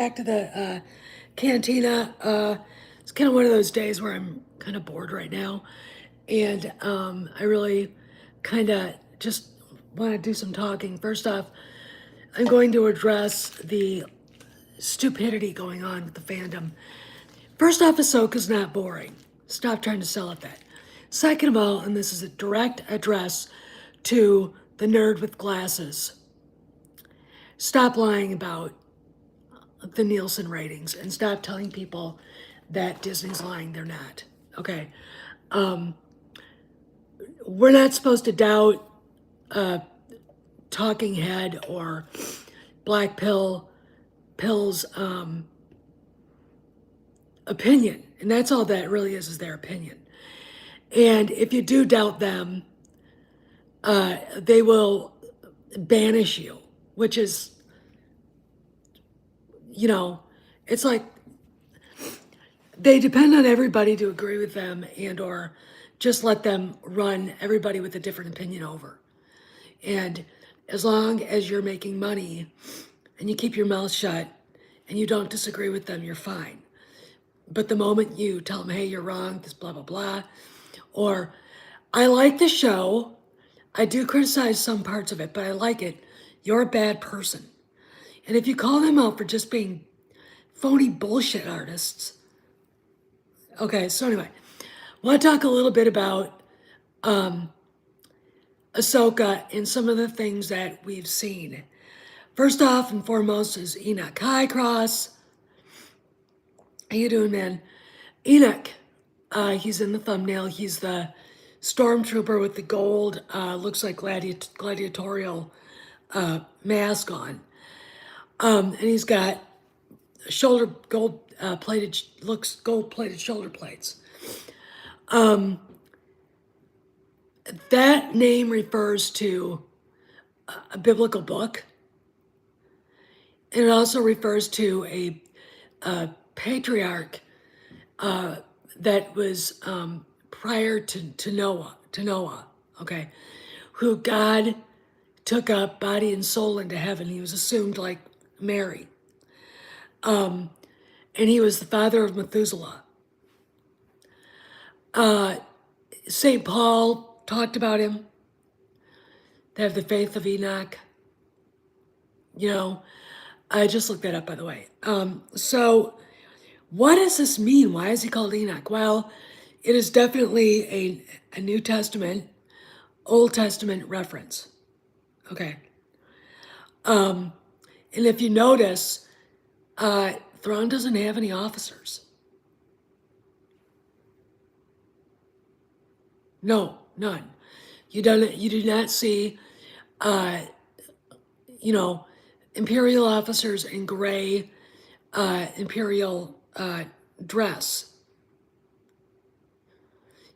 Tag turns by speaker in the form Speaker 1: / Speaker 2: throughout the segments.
Speaker 1: Back to the cantina. It's kind of one of those days where I'm kind of bored right now, and I really kind of just want to do some talking. First off, I'm going to address the stupidity going on with the fandom. First off, Ahsoka's not boring. Stop trying to sell it that. Second of all, and this is a direct address to the nerd with glasses, stop lying about the Nielsen ratings and stop telling people that Disney's lying. They're not. Okay. We're not supposed to doubt Talking Head or Black Pill's opinion. And that's all that really is their opinion. And if you do doubt them, they will banish you, which is, it's like they depend on everybody to agree with them and or just let them run everybody with a different opinion over. And as long as you're making money and you keep your mouth shut and you don't disagree with them, you're fine. But the moment you tell them, hey, you're wrong, this blah, blah, blah, or I like the show, I do criticize some parts of it, but I like it, you're a bad person. And if you call them out for just being phony bullshit artists, okay, so anyway, I want to talk a little bit about Ahsoka and some of the things that we've seen. First off and foremost is Enoch. Hi, Cross. How you doing, man? Enoch, he's in the thumbnail. He's the stormtrooper with the gold, looks like gladiatorial mask on. And he's got gold plated shoulder plates. That name refers to a biblical book. And it also refers to a patriarch that was prior to Noah, okay, who God took up body and soul into heaven. He was assumed like Mary. And he was the father of Methuselah. St. Paul talked about him. They have the faith of Enoch. I just looked that up, by the way. So what does this mean? Why is he called Enoch? Well, it is definitely a New Testament, Old Testament reference. Okay. And if you notice, Thrawn doesn't have any officers. No, none. You do not see, Imperial officers in gray Imperial dress.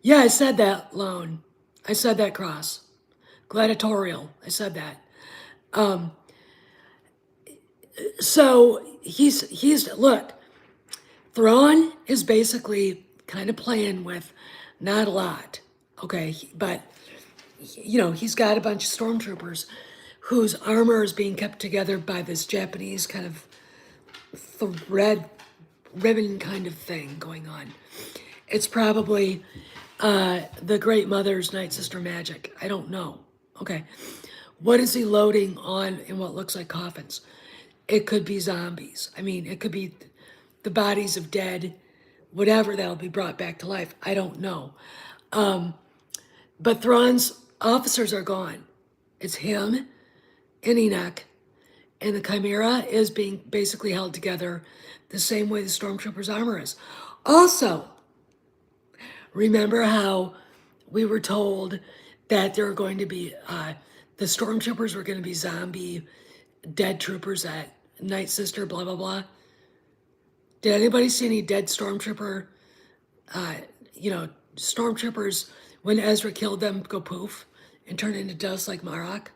Speaker 1: Yeah, I said that, Lone. I said that, Cross. Gladiatorial. I said that. So he's look, Thrawn is basically kind of playing with not a lot, okay, but he's got a bunch of stormtroopers whose armor is being kept together by this Japanese kind of thread ribbon kind of thing going on. It's probably the Great Mother's Night Sister magic. I don't know. Okay. What is he loading on in what looks like coffins? It could be zombies. I mean, it could be the bodies of dead, whatever that'll be brought back to life. I don't know. But Thrawn's officers are gone. It's him and Enoch, and the Chimera is being basically held together the same way the Stormtrooper's armor is. Also, remember how we were told that there were going to be, the Stormtroopers were going to be zombie dead troopers at Night Sister, blah, blah, blah. Did anybody see any dead Stormtrooper, Stormtroopers, when Ezra killed them, go poof and turn into dust like Marok?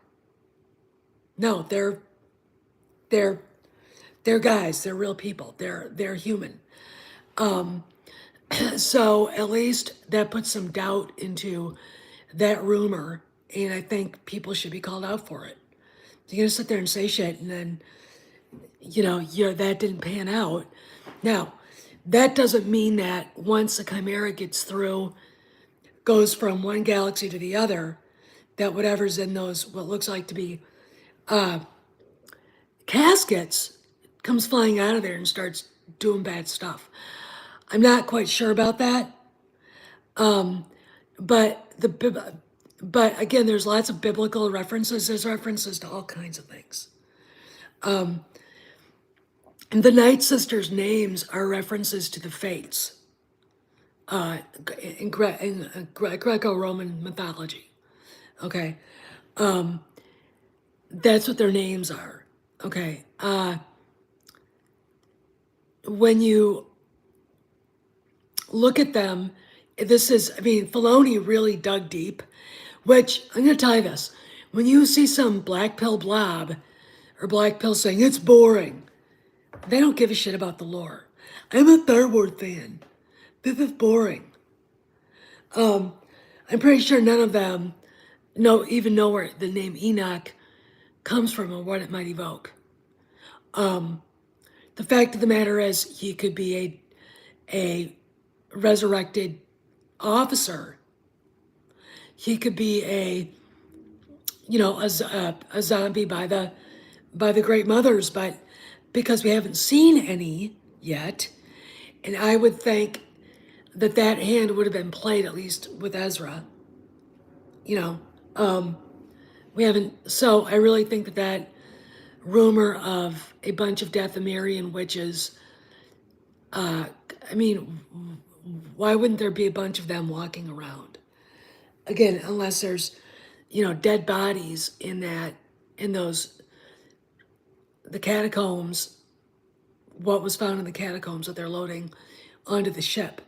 Speaker 1: No, they're guys. They're real people. They're human. So at least that puts some doubt into that rumor, and I think people should be called out for it. You're gonna sit there and say shit, and then that didn't pan out. Now, that doesn't mean that once a chimera gets through, goes from one galaxy to the other, that whatever's in those, what looks like to be caskets, comes flying out of there and starts doing bad stuff. I'm not quite sure about that. But but again, there's lots of biblical references. There's references to all kinds of things. And the Night Sisters' names are references to the fates in Greco-Roman mythology. Okay, that's what their names are. Okay, when you look at them, Filoni really dug deep, which I'm going to tell you this. When you see some black pill blob or black pill saying it's boring, they don't give a shit about the lore. I'm a Star Wars fan. This is boring. I'm pretty sure none of them even know where the name Enoch comes from or what it might evoke. The fact of the matter is, he could be a resurrected officer. He could be a zombie by the Great Mothers, but because we haven't seen any yet, and I would think that hand would have been played at least with Ezra. We haven't. So I really think that rumor of a bunch of Dathomirian witches. Why wouldn't there be a bunch of them walking around? Again, unless there's, dead bodies in those, the catacombs, what was found in the catacombs that they're loading onto the ship.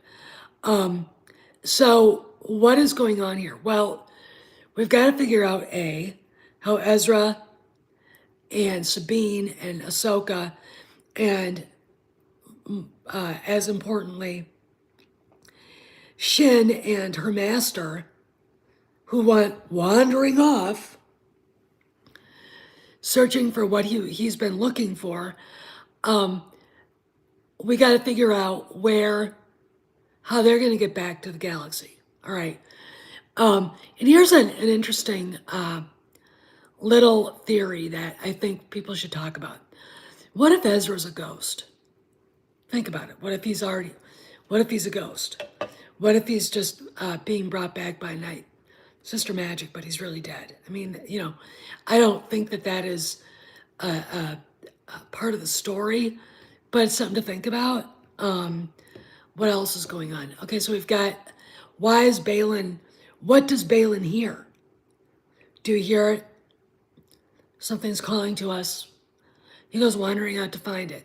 Speaker 1: So what is going on here? Well, we've got to figure out how Ezra and Sabine and Ahsoka and as importantly, Shin and her master, who went wandering off, searching for what he's been looking for. We got to figure out how they're going to get back to the galaxy. All right. And here's an interesting little theory that I think people should talk about. What if Ezra's a ghost? Think about it. What if he's a ghost? What if he's just being brought back by night? Sister Magic, but he's really dead. I don't think that is a part of the story, but it's something to think about. What else is going on? Okay, so we've got, why is Balin, what does Balin hear? Do you hear it? Something's calling to us. He goes wandering out to find it.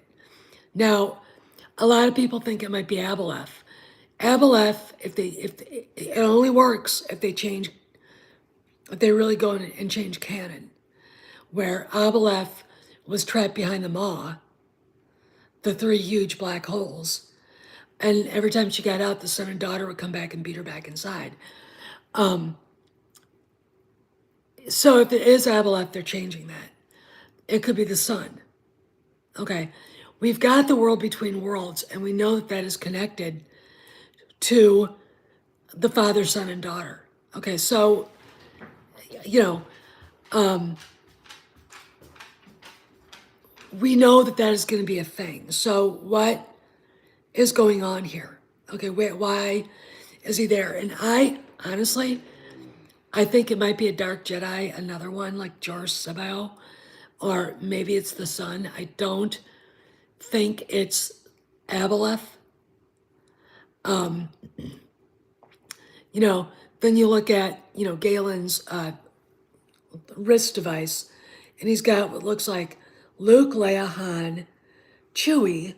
Speaker 1: Now, a lot of people think it might be Aboleth. Aboleth, it only works if they really go and change canon, where Aboleth was trapped behind the maw, the 3 huge black holes, and every time she got out, the son and daughter would come back and beat her back inside. So if it is Aboleth, they're changing that. It could be the son. Okay, we've got the world between worlds, and we know that is connected to the father, son, and daughter. Okay, so, we know that is going to be a thing. So what is going on here? Okay, why is he there? And honestly, I think it might be a Dark Jedi, another one like George Sebao, or maybe it's the son. I don't think it's Aboleth. Then you look at, Galen's wrist device, and he's got what looks like Luke, Leia, Han, Chewie,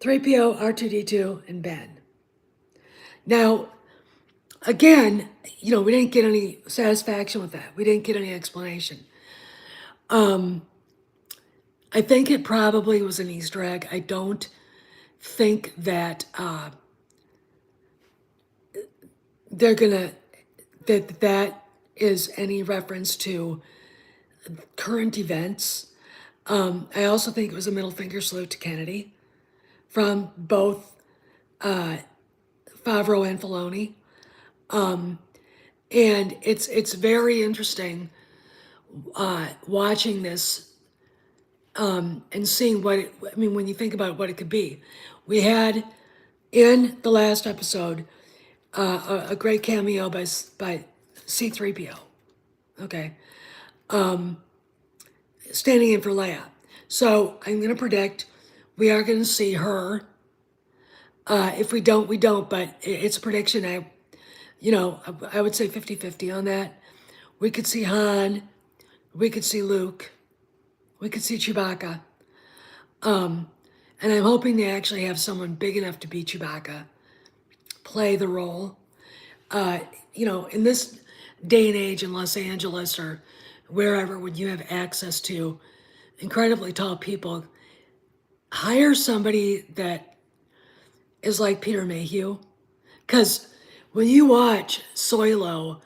Speaker 1: 3PO, R2-D2, and Ben. Now, again, we didn't get any satisfaction with that. We didn't get any explanation. I think it probably was an Easter egg. I don't think that they're gonna that is any reference to current events. I also think it was a middle finger salute to Kennedy from both Favreau and Filoni. And it's very interesting watching this and seeing what it, I mean, when you think about what it could be. We had in the last episode a great cameo by C3PO. Okay, standing in for Leia. So I'm going to predict we are going to see her. If we don't, we don't. But it's a prediction. I would say 50-50 on that. We could see Han. We could see Luke. We could see Chewbacca. And I'm hoping they actually have someone big enough to be Chewbacca play the role. In this day and age in Los Angeles or wherever, when you have access to incredibly tall people, hire somebody that is like Peter Mayhew. Because when you watch Solo,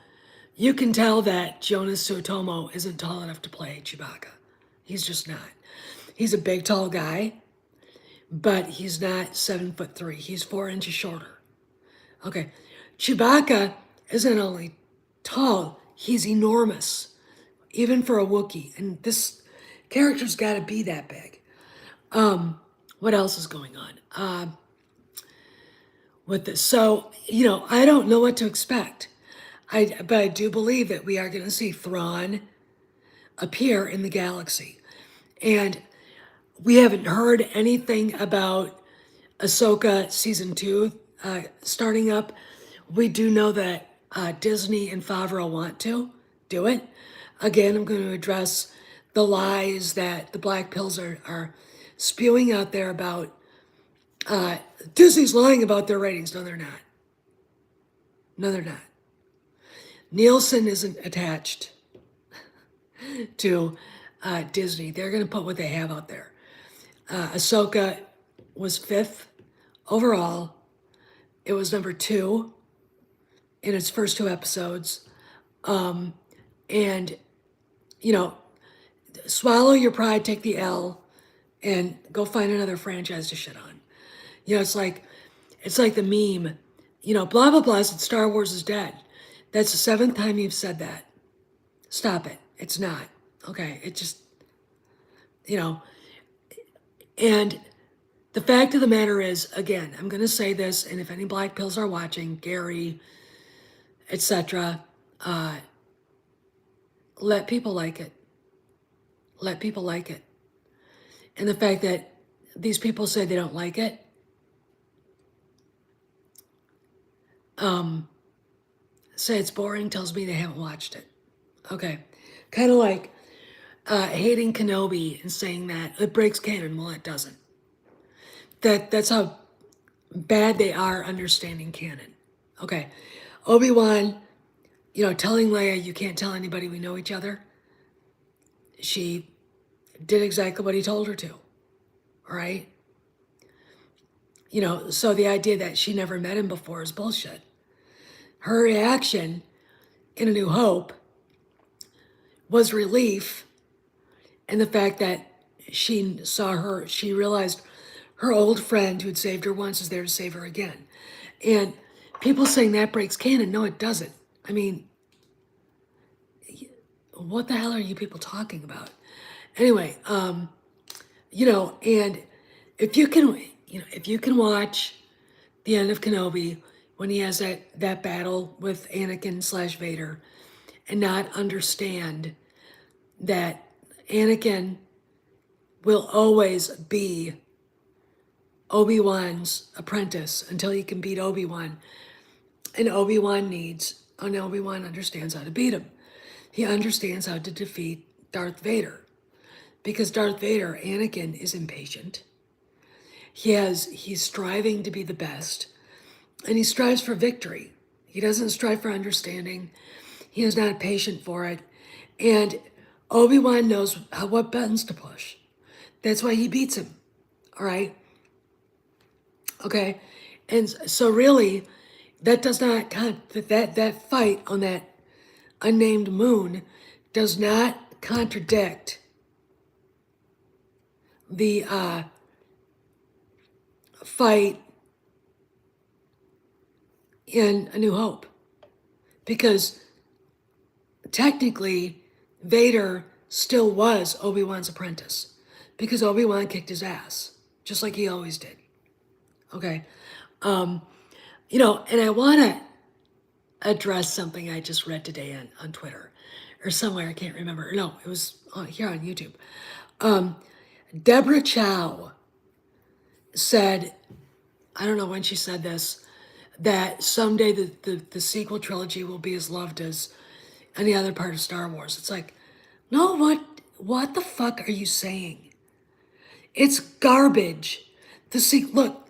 Speaker 1: you can tell that Jonas Suotomo isn't tall enough to play Chewbacca. He's just not. He's a big, tall guy, but he's not 7'3". He's 4 inches shorter. Okay, Chewbacca isn't only tall, he's enormous, even for a Wookiee. And this character's got to be that big. What else is going on with this? So, I don't know what to expect. But I do believe that we are going to see Thrawn appear in the galaxy. And we haven't heard anything about AHSOKA Season 2 starting up. We do know that Disney and Favreau want to do it. Again, I'm going to address the lies that the Black Pills are spewing out there about Disney's lying about their ratings. No, they're not. No, they're not. Nielsen isn't attached to Disney. They're going to put what they have out there. AHSOKA was 5th overall. It was number 2 in its first 2 episodes. And, swallow your pride, take the L, and go find another franchise to shit on. It's like the meme, blah, blah, blah, said Star Wars is dead. That's the 7th time you've said that. Stop it. It's not. Okay, it just, and the fact of the matter is, again, I'm going to say this, and if any Black Pills are watching, Gary, etc., let people like it. Let people like it. And the fact that these people say they don't like it, say it's boring tells me they haven't watched it. Okay. Kind of like hating Kenobi and saying that it breaks canon. Well, it doesn't. That's how bad they are understanding canon. Okay. Obi-Wan, telling Leia, you can't tell anybody we know each other. She did exactly what he told her to. All right? So the idea that she never met him before is bullshit. Her reaction in A New Hope was relief, and the fact that she realized her old friend who had saved her once is there to save her again. And people saying that breaks canon, no, it doesn't. I mean, what the hell are you people talking about? Anyway, and if you can watch the end of Kenobi when he has that battle with Anakin/Vader and not understand that Anakin will always be Obi-Wan's apprentice until he can beat Obi-Wan. And Obi-Wan understands how to beat him. He understands how to defeat Darth Vader. Because Anakin is impatient. He's striving to be the best. And he strives for victory. He doesn't strive for understanding. He is not patient for it. And Obi-Wan knows what buttons to push. That's why he beats him. All right? Okay? And so really, that does not, that fight on that unnamed moon does not contradict the fight in A New Hope. Because technically, Vader still was Obi-Wan's apprentice. Because Obi-Wan kicked his ass, just like he always did. Okay. And I want to address something I just read today on Twitter or somewhere, I can't remember. No, it was here on YouTube. Deborah Chow said, I don't know when she said this, that someday the sequel trilogy will be as loved as any other part of Star Wars. It's like, no, what the fuck are you saying? It's garbage. Look,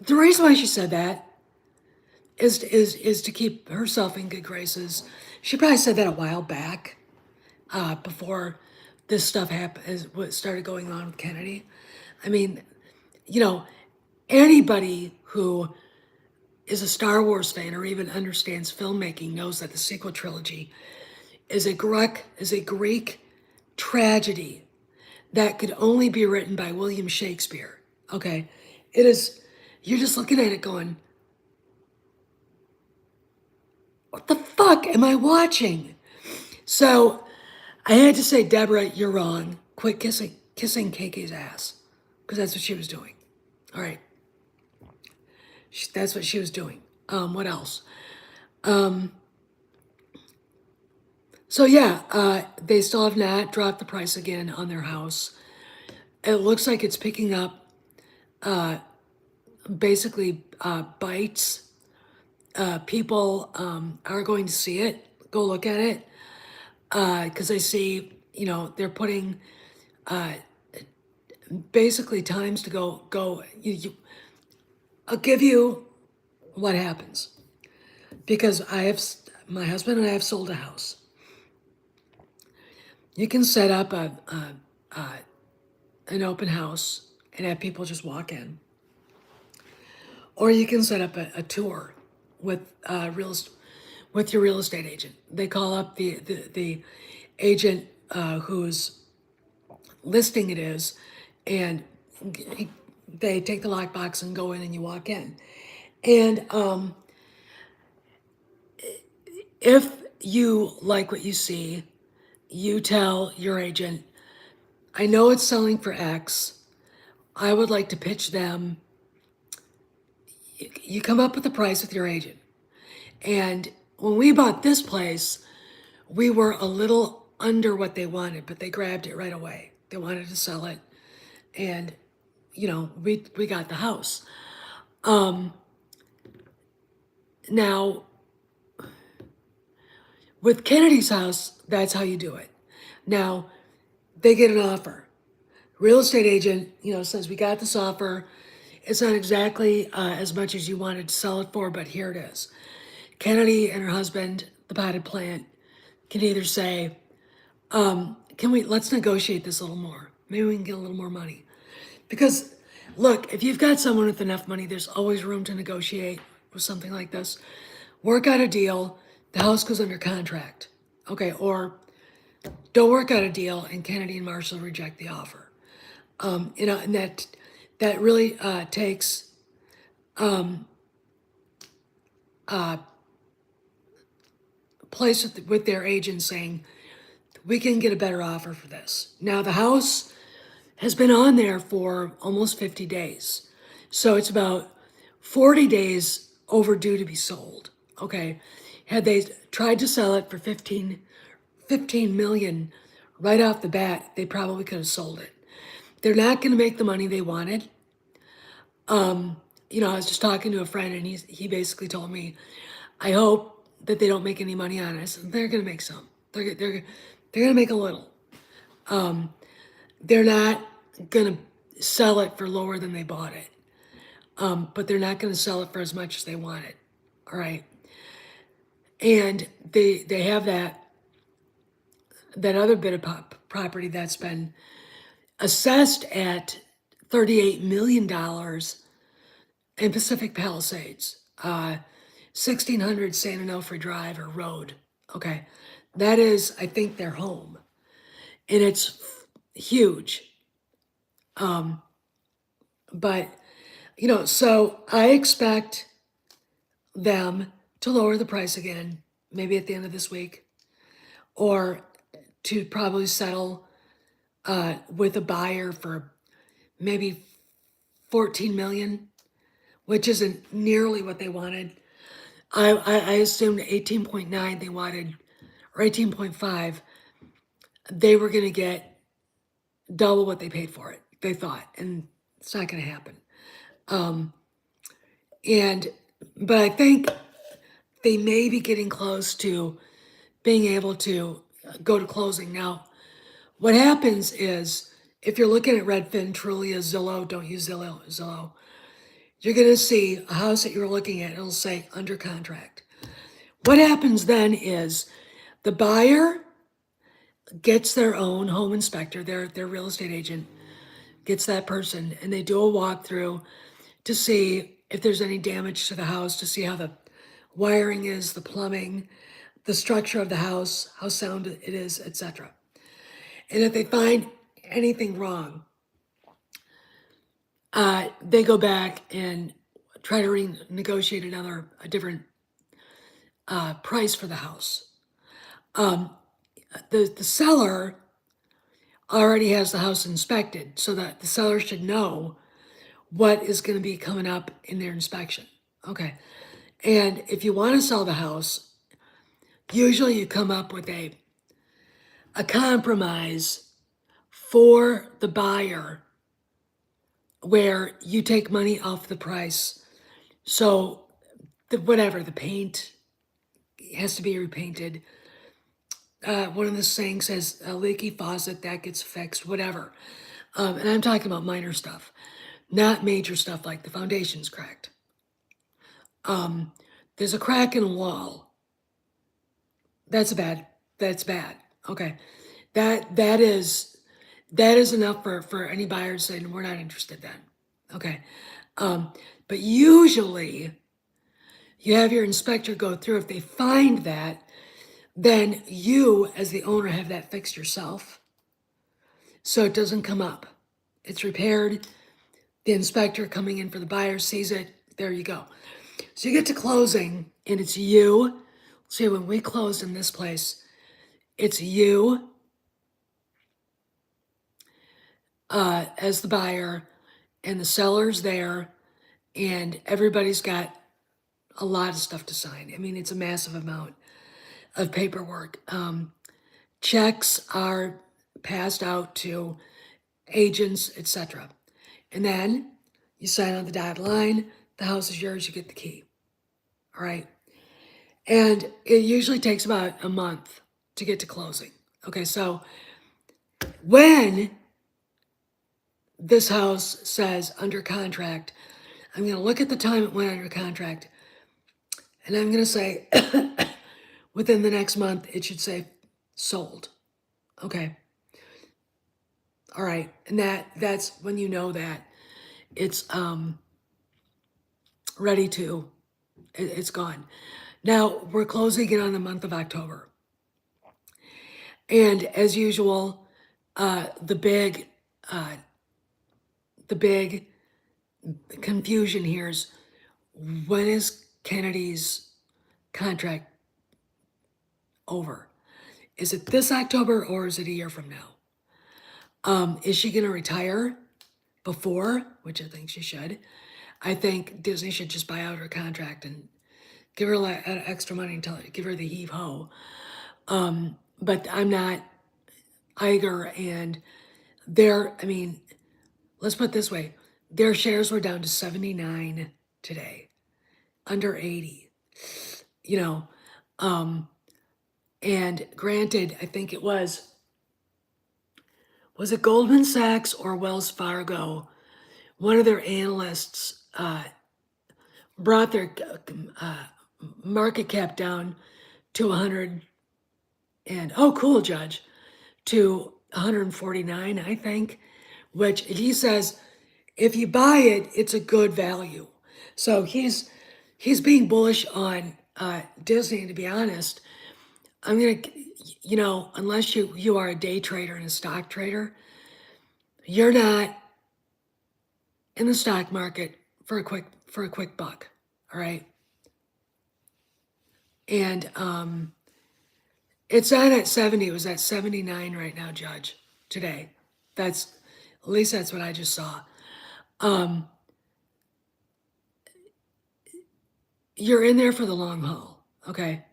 Speaker 1: the reason why she said that is to keep herself in good graces. She probably said that a while back, before this stuff happened, what started going on with Kennedy. I mean, you know, anybody who is a Star Wars fan or even understands filmmaking knows that the sequel trilogy is a Greek tragedy that could only be written by William Shakespeare. Okay, it is. You're just looking at it going, what the fuck am I watching? So I had to say, Deborah, you're wrong. Quit kissing KK's ass, because that's what she was doing. All right, that's what she was doing. What else? So yeah, they still have not dropped the price again on their house. It looks like it's picking up, basically, bites. People are going to see it, go look at it, because they see, they're putting basically times to go. I'll give you what happens, because my husband and I have sold a house. You can set up an open house and have people just walk in, or you can set up a tour with with your real estate agent. They call up the agent whose listing it is, and they take the lockbox and go in, and you walk in. And if you like what you see, you tell your agent, I know it's selling for X. I would like to pitch them. You come up with a price with your agent. And when we bought this place, we were a little under what they wanted, but they grabbed it right away. They wanted to sell it. And, we got the house. Now, with Kennedy's house, that's how you do it. Now, they get an offer. Real estate agent, says, we got this offer. It's not exactly as much as you wanted to sell it for, but here it is. Kennedy and her husband, the potted plant, can either say, let's negotiate this a little more. Maybe we can get a little more money. Because, look, if you've got someone with enough money, there's always room to negotiate with something like this. Work out a deal, the house goes under contract. Okay, or don't work out a deal and Kennedy and Marshall reject the offer. And that really takes place with their agent saying, we can get a better offer for this. Now, the house has been on there for almost 50 days. So it's about 40 days overdue to be sold. Okay. Had they tried to sell it for 15 million right off the bat, they probably could have sold it. They're not going to make the money they wanted. I was just talking to a friend, and he basically told me, I hope that they don't make any money on it. I said, they're going to make some. They're going to make a little. They're not going to sell it for lower than they bought it. But they're not going to sell it for as much as they want it. All right. And they have that other bit of property that's been assessed at $38 million in Pacific Palisades, 1600 San Onofre Drive or Road. Okay. That is, I think, their home. And it's huge. But, so I expect them to lower the price again, maybe at the end of this week, or to probably settle with a buyer for maybe 14 million, which isn't nearly what they wanted. I assumed 18.9 they wanted, or 18.5. They were going to get double what they paid for it, they thought, and it's not going to happen. And, but I think they may be getting close to being able to go to closing. Now, what happens is if you're looking at Redfin, Trulia, Zillow, don't use Zillow, you're going to see a house that you're looking at, it'll say under contract. What happens then is the buyer gets their own home inspector, their real estate agent gets that person, and they do a walkthrough to see if there's any damage to the house, to see how the wiring is, the plumbing, the structure of the house, how sound it is, etc. And if they find anything wrong, they go back and try to renegotiate a different price for the house. The seller already has the house inspected, so that the seller should know what is going to be coming up in their inspection. Okay. And if you want to sell the house, usually you come up with a compromise for the buyer where you take money off the price. So the paint has to be repainted. One of the sinks has a leaky faucet, that gets fixed, whatever. And I'm talking about minor stuff, not major stuff like the foundation's cracked. There's a crack in a wall. That's bad. Okay. That is enough for any buyer to say, "No, we're not interested then." Okay. But usually you have your inspector go through. If they find that, then you as the owner have that fixed yourself, so it doesn't come up. It's repaired. The inspector coming in for the buyer sees it. There you go. So you get to closing, and it's you. See, when we closed in this place, it's you as the buyer, and the seller's there, and everybody's got a lot of stuff to sign. I mean, it's a massive amount of paperwork. Checks are passed out to agents, etc. And then you sign on the dotted line. The house is yours. You get the key. All right. And it usually takes about a month to get to closing. Okay, so when this house says under contract, I'm going to look at the time it went under contract, and I'm going to say within the next month, it should say sold. Okay. All right. And that's when you know that it's ready to, it's gone. Now we're closing it on the month of October. And as usual, the big confusion here is, when is Kennedy's contract over? Is it this October, or is it a year from now? Is she going to retire before, which I think she should? I think Disney should just buy out her contract and give her extra money and give her the heave ho. But I'm not Iger, and let's put it this way. Their shares were down to 79 today, under 80, and granted, I think it was it Goldman Sachs or Wells Fargo? One of their analysts brought their market cap down to 100 and, oh, cool, Judge, to 149, I think, which he says, if you buy it, it's a good value. So he's being bullish on Disney. To be honest, I'm gonna, unless you are a day trader and a stock trader, you're not in the stock market for a quick buck. All right. And it's not at 70, it was at 79 right now, Judge, today. That's at least that's what I just saw. You're in there for the long haul, okay?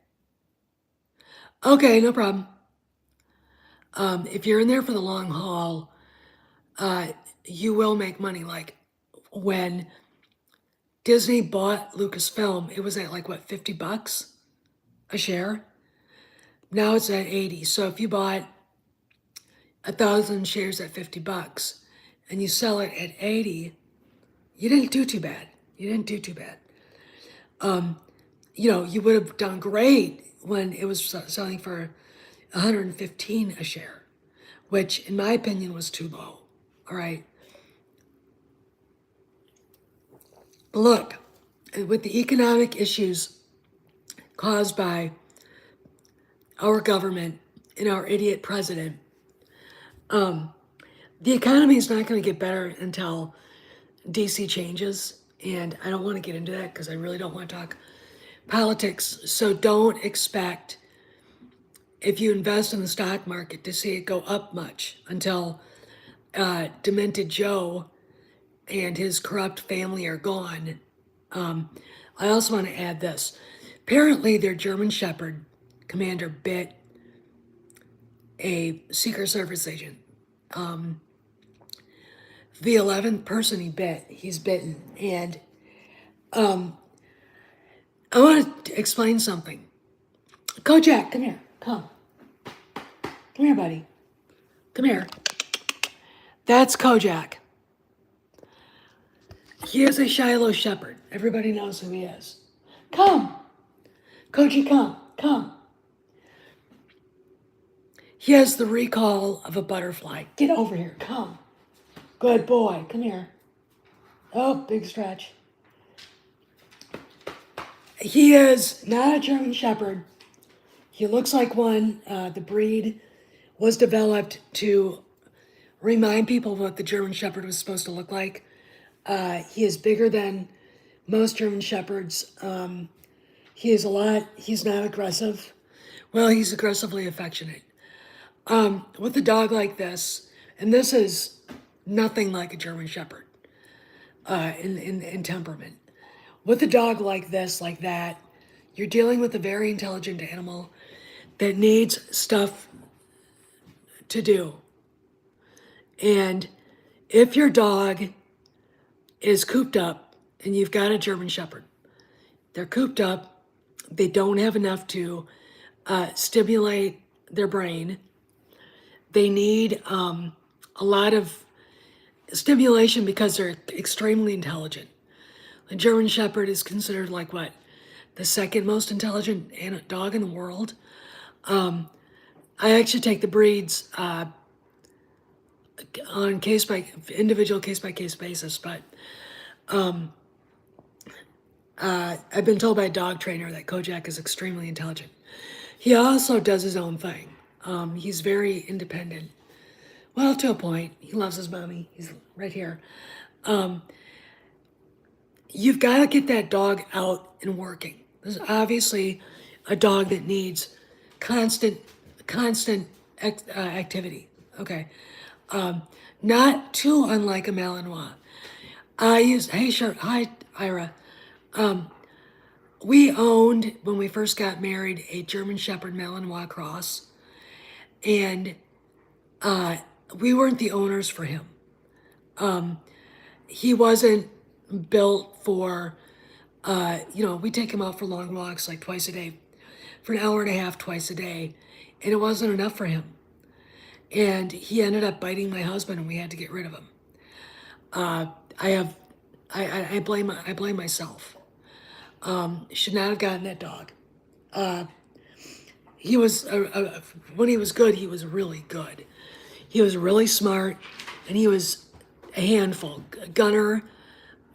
Speaker 1: Okay, no problem. If you're in there for the long haul, you will make money. Like when Disney bought Lucasfilm, it was at like what, $50 a share? Now it's at 80. So if you bought 1,000 shares at $50 and you sell it at 80, you didn't do too bad. You didn't do too bad. You would have done great when it was selling for 115 a share, which in my opinion was too low. All right. But look, with the economic issues caused by our government and our idiot president, the economy is not going to get better until DC changes. And I don't want to get into that because I really don't want to talk politics. So don't expect, if you invest in the stock market, to see it go up much until Demented Joe and his corrupt family are gone. I also want to add this. Apparently, their German Shepherd commander bit a Secret Service agent. The 11th person he's bitten. And I want to explain something. Kojak, come here. Come. Come here, buddy. Come here. That's Kojak. He is a Shiloh Shepherd. Everybody knows who he is. Come. Koji, come. Come. He has the recall of a butterfly. Get over here. Come. Good boy. Come here. Oh, big stretch. He is not a German Shepherd. He looks like one. The breed was developed to remind people what the German Shepherd was supposed to look like. He is bigger than most German Shepherds. He's not aggressive. Well, he's aggressively affectionate. With a dog like this, and this is nothing like a German Shepherd in temperament. With a dog like this, like that, you're dealing with a very intelligent animal that needs stuff to do. And if your dog is cooped up and you've got a German Shepherd, they're cooped up, they don't have enough to stimulate their brain. They need a lot of stimulation because they're extremely intelligent. A German Shepherd is considered like what? The second most intelligent dog in the world. I actually take the breeds on individual case by case basis, but I've been told by a dog trainer that Kojak is extremely intelligent. He also does his own thing. He's very independent. Well, to a point. He loves his mommy. He's right here. You've got to get that dog out and working. This is obviously a dog that needs constant activity. Okay. Not too unlike a Malinois. Hi, Ira. We owned, when we first got married, a German Shepherd Malinois cross, and we weren't the owners for him. He wasn't built for, we take him out for long walks like twice a day, for an hour and a half twice a day, and it wasn't enough for him. And he ended up biting my husband, and we had to get rid of him. I blame myself. Should not have gotten that dog. He was when he was good, he was really good. He was really smart, and he was a handful. Gunner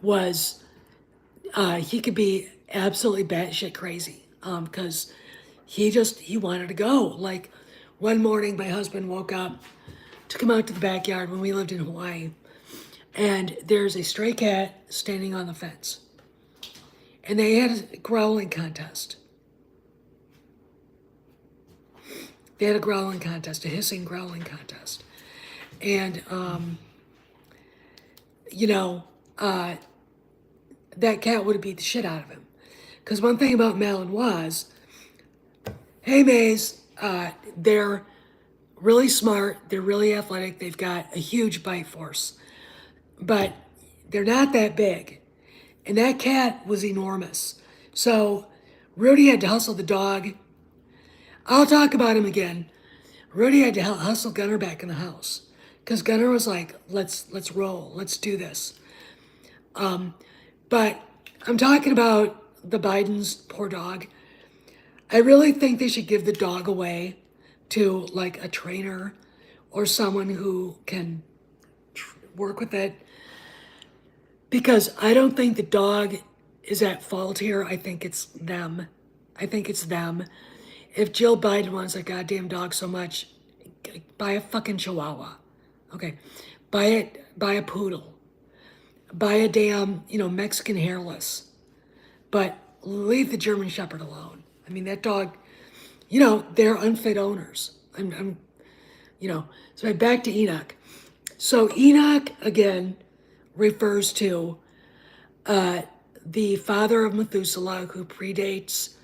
Speaker 1: was he could be absolutely batshit crazy because he wanted to go. Like one morning, my husband woke up, took him out to the backyard when we lived in Hawaii, and there's a stray cat standing on the fence. And they had a growling contest. They had a growling contest, a hissing growling contest. And, you know, that cat would have beat the shit out of him. Because one thing about Malinois, hey Maze, they're really smart, they're really athletic, they've got a huge bite force. But they're not that big. And that cat was enormous. So Rudy had to hustle the dog. I'll talk about him again. Rudy had to hustle Gunner back in the house. Because Gunner was like, let's roll, let's do this. But I'm talking about the Bidens' poor dog. I really think they should give the dog away to like a trainer or someone who can work with it. Because I don't think the dog is at fault here. I think it's them. I think it's them. If Jill Biden wants a goddamn dog so much, buy a fucking Chihuahua. Okay. Buy a poodle. Buy a damn, Mexican hairless. But leave the German Shepherd alone. I mean, that dog, they're unfit owners. So back to Enoch. So Enoch, again, refers to the father of Methuselah who predates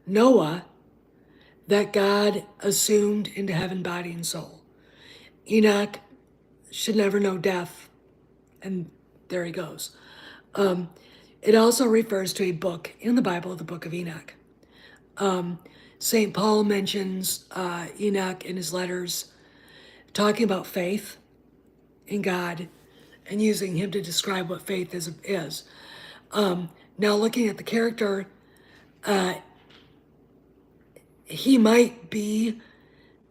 Speaker 1: Noah that God assumed into heaven, body, and soul. Enoch should never know death, and there he goes. It also refers to a book in the Bible, the book of Enoch. St. Paul mentions Enoch in his letters, talking about faith in God and using him to describe what faith is. Now, looking at the character, he might be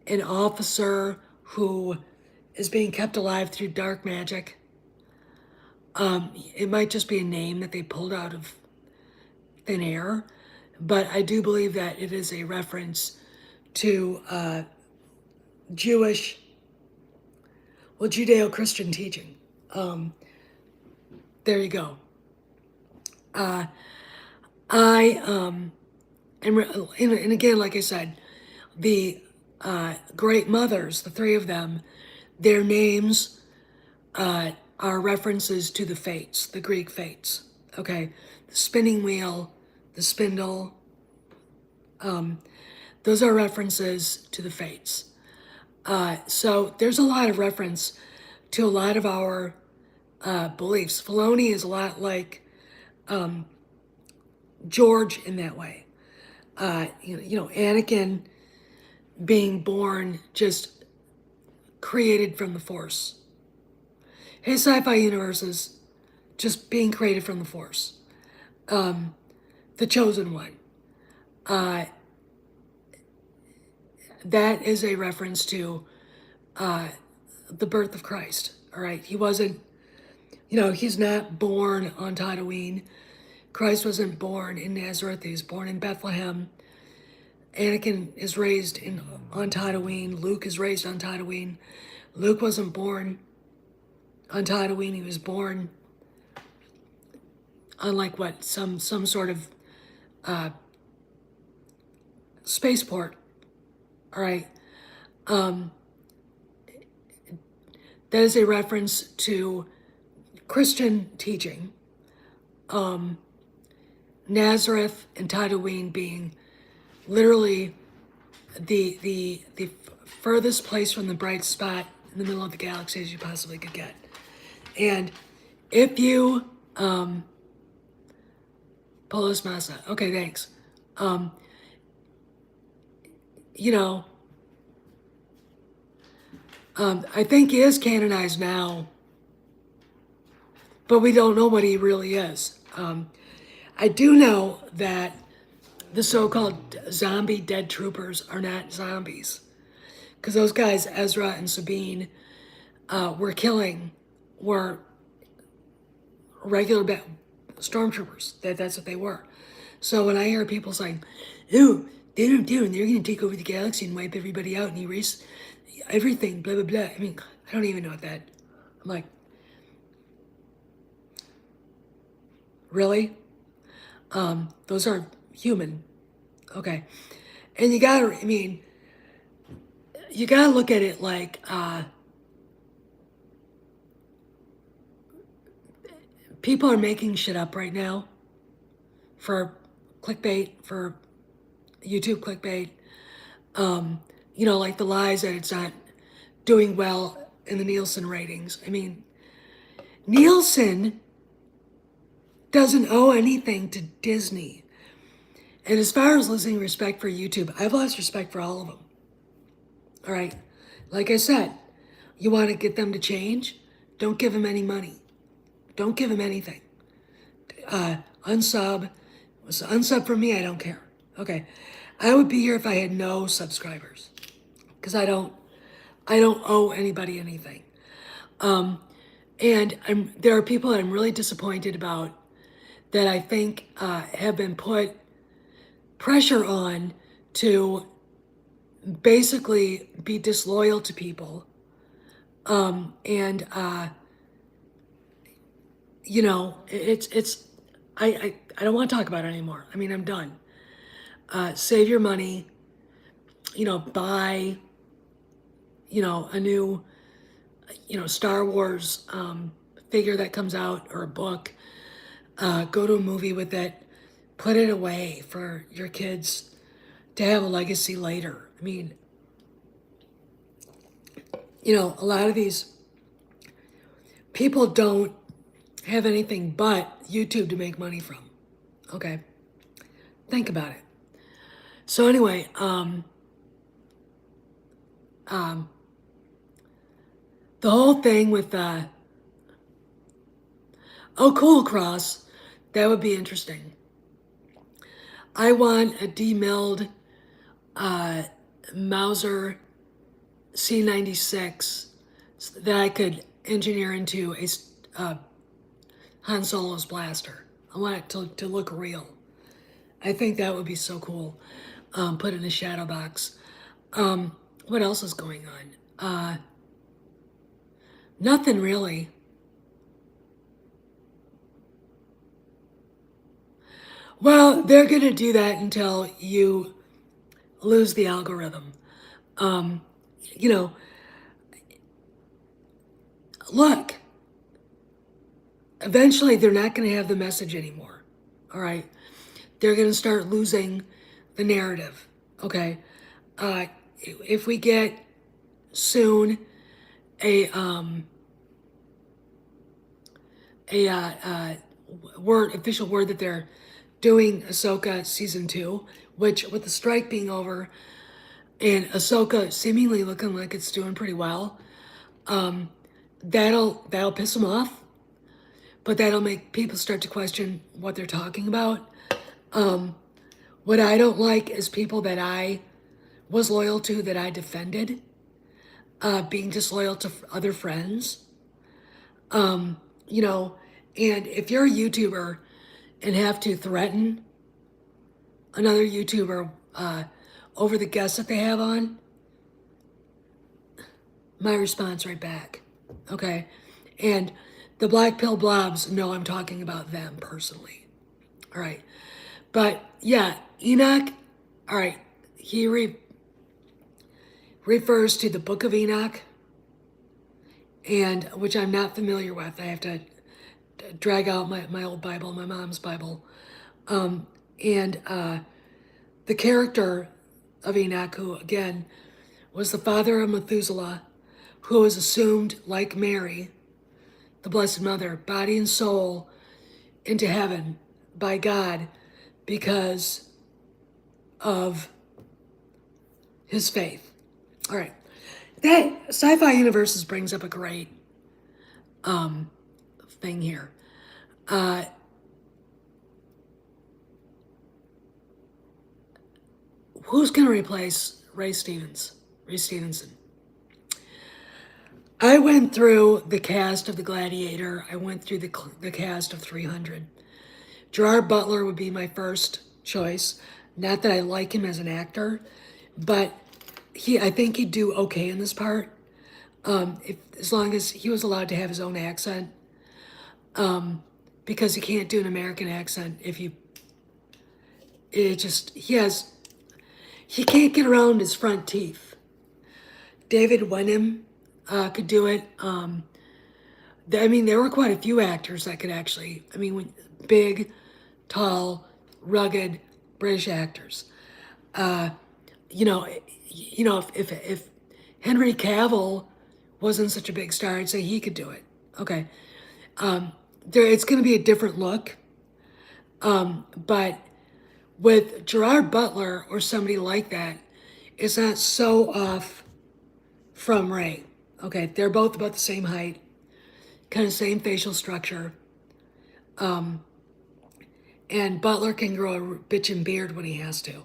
Speaker 1: an officer who is being kept alive through dark magic. It might just be a name that they pulled out of thin air, but I do believe that it is a reference to Judeo-Christian teaching. There you go. And again, like I said, the great mothers, the three of them, their names are references to the fates, the Greek fates. Okay, the spinning wheel, the spindle. Those are references to the fates. So there's a lot of reference to a lot of our beliefs. Filoni is a lot like George in that way. Anakin being born just created from the Force. His sci-fi universe is just being created from the Force. The Chosen One. That is a reference to the birth of Christ. All right, he wasn't, he's not born on Tatooine. Christ wasn't born in Nazareth. He was born in Bethlehem. Anakin is raised on Tatooine. Luke is raised on Tatooine. Luke wasn't born on Tatooine. He was born on some sort of spaceport. All right. That is a reference to Christian teaching. Nazareth and Tatooine being literally the furthest place from the bright spot in the middle of the galaxy as you possibly could get. And if you Polos Massa, okay, thanks. I think he is canonized now, but we don't know what he really is. I do know that the so-called zombie dead troopers are not zombies, because those guys, Ezra and Sabine, were regular stormtroopers. That's what they were. So when I hear people saying, "Oh, they're going to take over the galaxy and wipe everybody out and erase everything," blah blah blah. I mean, I don't even know what that. I'm like, Really? Those are human. Okay. And you gotta, I mean, you gotta look at it like, people are making shit up right now for clickbait, for YouTube clickbait. Like the lies that it's not doing well in the Nielsen ratings. I mean, Nielsen doesn't owe anything to Disney. And as far as losing respect for YouTube, I've lost respect for all of them. All right. Like I said, you want to get them to change? Don't give them any money. Don't give them anything. Unsub. Unsub for me, I don't care. Okay. I would be here if I had no subscribers. Because I don't owe anybody anything. And there are people that I'm really disappointed about that I think have been put pressure on to basically be disloyal to people. And it's I don't want to talk about it anymore. I mean, I'm done. Save your money. Buy a new Star Wars figure that comes out or a book. Go to a movie with it. Put it away for your kids to have a legacy later. I mean, a lot of these people don't have anything but YouTube to make money from. Okay? Think about it. So anyway, the whole thing with cool cross, that would be interesting. I want a demilled Mauser C96 that I could engineer into a Han Solo's blaster. I want it to look real. I think that would be so cool. Put in a shadow box. What else is going on? Nothing really. Well, they're going to do that until you lose the algorithm. Look, eventually they're not going to have the message anymore. All right? They're going to start losing the narrative. Okay? If we get soon a official word that they're doing AHSOKA season 2, which with the strike being over and AHSOKA seemingly looking like it's doing pretty well, that'll piss them off, but that'll make people start to question what they're talking about. What I don't like is people that I was loyal to, that I defended, being disloyal to other friends. And if you're a YouTuber and have to threaten another YouTuber over the guests that they have on, my response right back. Okay? And the black pill blobs know I'm talking about them personally. All right. But yeah, Enoch, all right, he refers to the Book of Enoch, and which I'm not familiar with. I have to drag out my old Bible, my mom's Bible. And the character of Enoch, who again was the father of Methuselah, who was assumed, like Mary, the Blessed Mother, body and soul into heaven by God because of his faith. All right. That Sci-Fi Universes brings up a great thing here. Who's going to replace Ray Stevenson? I went through the cast of The Gladiator. I went through the cast of 300. Gerard Butler would be my first choice. Not that I like him as an actor, but I think he'd do okay in this part. As long as he was allowed to have his own accent. because he can't do an American accent. If you, it just he can't get around his front teeth. David Wenham could do it. I mean, there were quite a few actors that could actually. I mean, big, tall, rugged British actors. You know, if Henry Cavill wasn't such a big star, I'd say he could do it. Okay, it's going to be a different look, but with Gerard Butler or somebody like that, it's not so off from Ray. Okay, they're both about the same height, kind of same facial structure. And Butler can grow a bitchin' beard when he has to.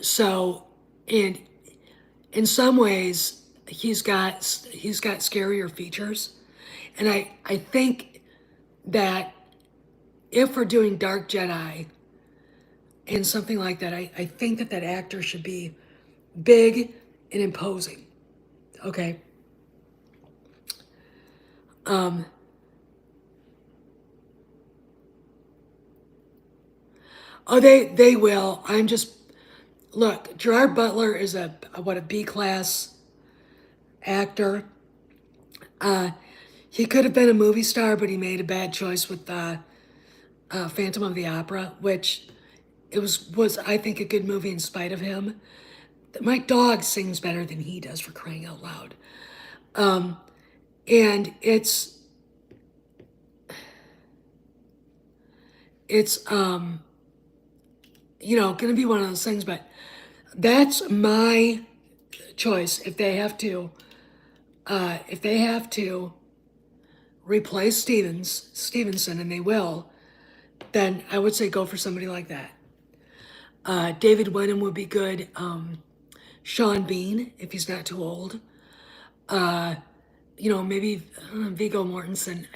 Speaker 1: So, and in some ways, he's got scarier features, and I think that if we're doing Dark Jedi and something like that, I think that actor should be big and imposing. Okay. Oh, they will. I'm just look. Gerard Butler is a B class actor. He could have been a movie star, but he made a bad choice with Phantom of the Opera, which it was I think a good movie in spite of him. My dog sings better than he does, for crying out loud. And it's going to be one of those things, but that's my choice. If they have to replace Stevenson, and they will, then I would say go for somebody like that. David Wenham would be good. Sean Bean, if he's not too old. Maybe Viggo Mortensen.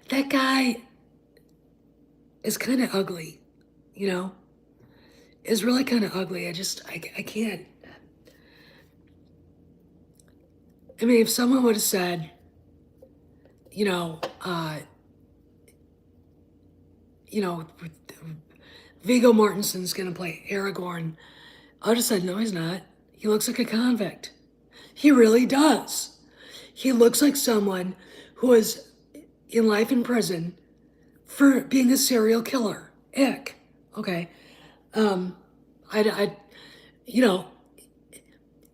Speaker 1: That guy is kind of ugly, is really kind of ugly. I can't. I mean, if someone would have said, Viggo Mortensen's gonna play Aragorn, I would have said, no, he's not. He looks like a convict. He really does. He looks like someone who is in life in prison for being a serial killer. Ick. Okay.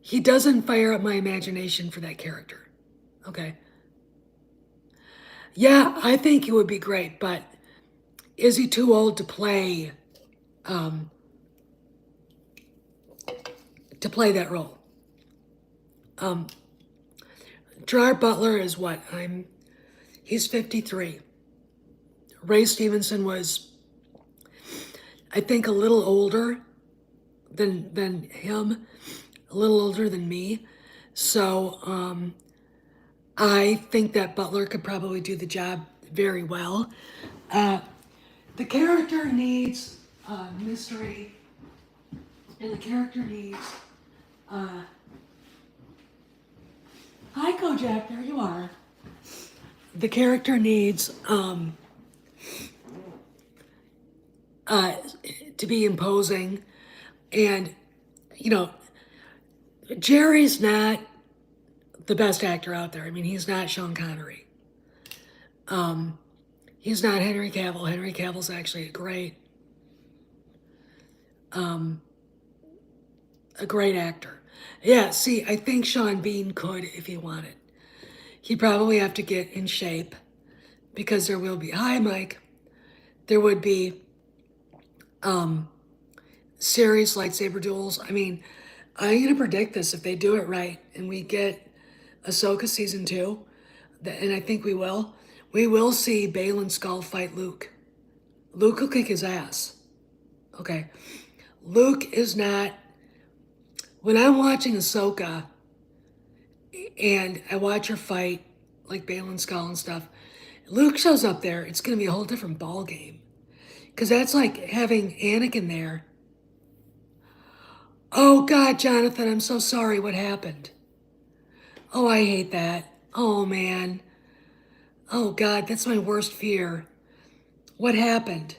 Speaker 1: He doesn't fire up my imagination for that character. Okay. Yeah, I think he would be great, but is he too old to play that role? Gerard Butler is what? He's 53. Ray Stevenson was, I think, a little older than him, a little older than me. So I think that Butler could probably do the job very well. The character needs mystery, and the character needs. Hi, Kojak, there you are. The character needs to be imposing, and Jerry's not the best actor out there. I mean, he's not Sean Connery. He's not Henry Cavill. Henry Cavill's actually a great actor. Yeah, see, I think Sean Bean could if he wanted. He'd probably have to get in shape because there will be, hi Mike, there would be serious lightsaber duels. I mean, I'm going to predict this if they do it right and we get AHSOKA season 2, and I think we will see Baylan Skoll fight Luke. Luke will kick his ass. Okay. Luke is not, when I'm watching AHSOKA and I watch her fight like Baylan Skoll and stuff, Luke shows up there, it's going to be a whole different ball game. Because that's like having Anakin there. Oh God, Jonathan, I'm so sorry. What happened? Oh, I hate that. Oh man. Oh God, that's my worst fear. What happened?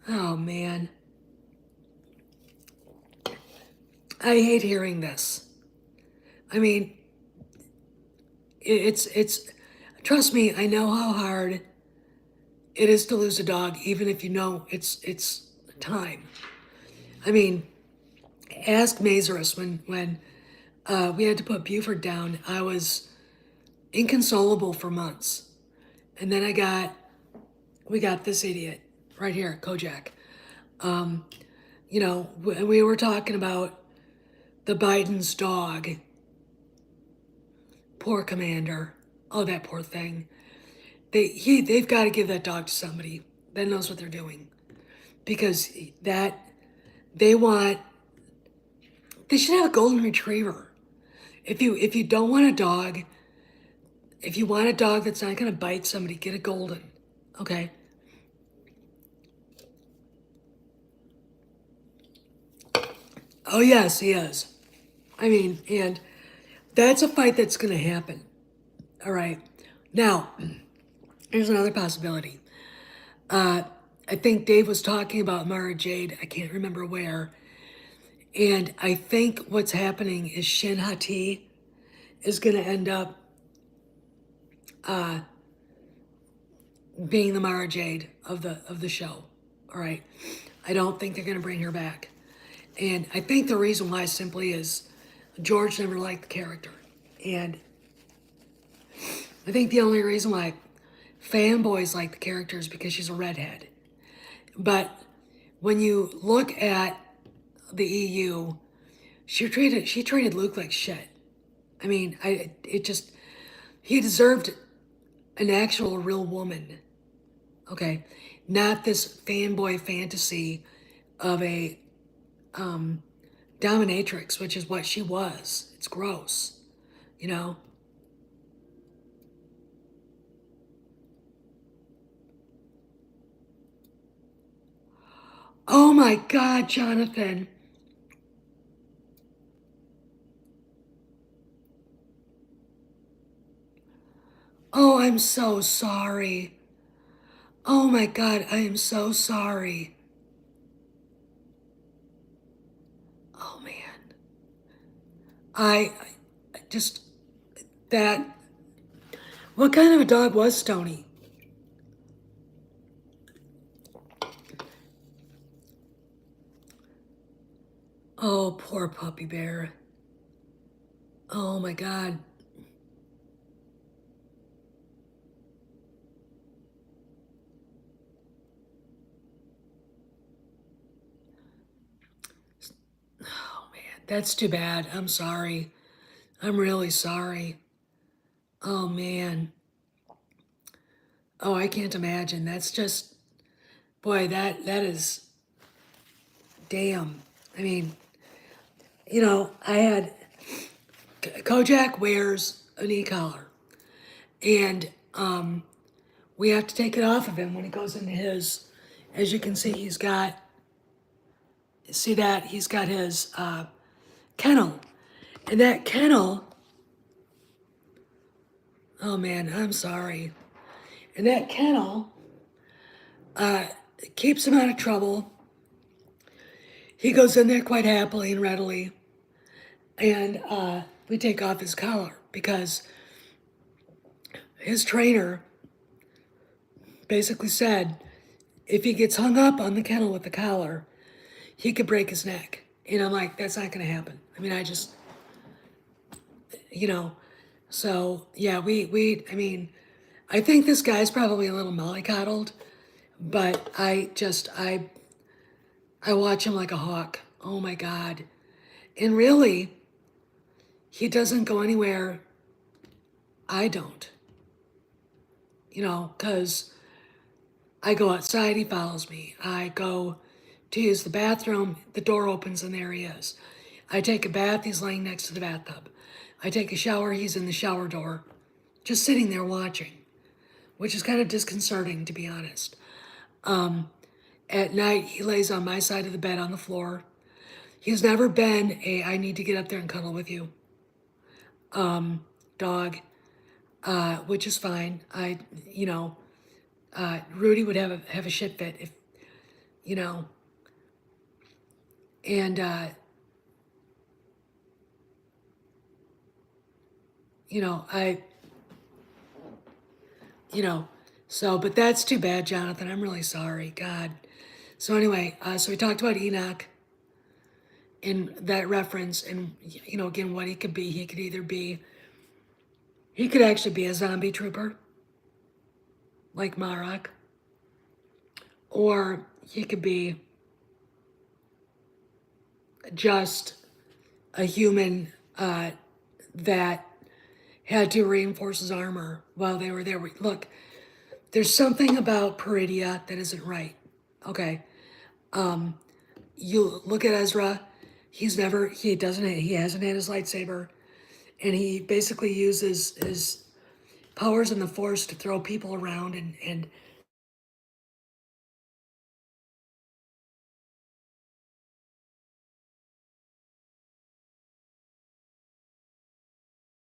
Speaker 1: Oh man. I hate hearing this. I mean, it's trust me, I know how hard it is to lose a dog, even if you know it's time. I mean, ask Mazurus when we had to put Buford down. I was inconsolable for months, and then we got this idiot right here, Kojak. We were talking about the Biden's dog. Poor Commander. Oh, that poor thing. They've got to give that dog to somebody that knows what they're doing, because that they want they should have a golden retriever. If you don't want a dog, if you want a dog that's not gonna bite somebody, get a golden. Okay. Oh yes, he is. I mean, and that's a fight that's gonna happen. All right. Now, here's another possibility. I think Dave was talking about Mara Jade. I can't remember where. And I think what's happening is Shin Hati is going to end up being the Mara Jade of the show. All right. I don't think they're going to bring her back. And I think the reason why simply is George never liked the character. And I think the only reason why fanboys like the character is because she's a redhead. But when you look at the EU, she treated Luke like shit. I mean, he deserved an actual real woman. Okay, not this fanboy fantasy of a dominatrix, which is what she was. It's gross, you know. Oh my God, Jonathan. Oh, I'm so sorry. Oh my God, I am so sorry. Oh man. I just, that, what kind of a dog was Stony? Oh, poor puppy bear. Oh my God. Oh man, that's too bad. I'm sorry. I'm really sorry. Oh man. Oh, I can't imagine. That's just, boy, that is, damn. I mean, I had, Kojak wears an e-collar, and we have to take it off of him when he goes into his, as you can see, he's got his kennel. And that kennel, oh man, I'm sorry. And that kennel keeps him out of trouble. He goes in there quite happily and readily. And we take off his collar because his trainer basically said if he gets hung up on the kennel with the collar, he could break his neck. And I'm like, that's not going to happen. I mean, you know, so yeah, I mean, I think this guy's probably a little mollycoddled, but I watch him like a hawk. Oh my God. And really, he doesn't go anywhere I don't, because I go outside, he follows me. I go to use the bathroom, the door opens and there he is. I take a bath, he's laying next to the bathtub. I take a shower, he's in the shower door, just sitting there watching, which is kind of disconcerting, to be honest. At night, he lays on my side of the bed on the floor. He's never been I need to get up there and cuddle with you dog. which is fine. You know, Rudy would have a shit fit if, you know, and, you know, you know, so, but that's too bad, Jonathan. I'm really sorry. God. So anyway, so we talked about Enoch in that reference, and, you know, again, what he could be. He could either be, he could actually be a zombie trooper, like Marok, or he could be just a human that had to reinforce his armor while they were there. Look, there's something about Peridia that isn't right. Okay, you look at Ezra. He hasn't had his lightsaber, and he basically uses his powers in the Force to throw people around and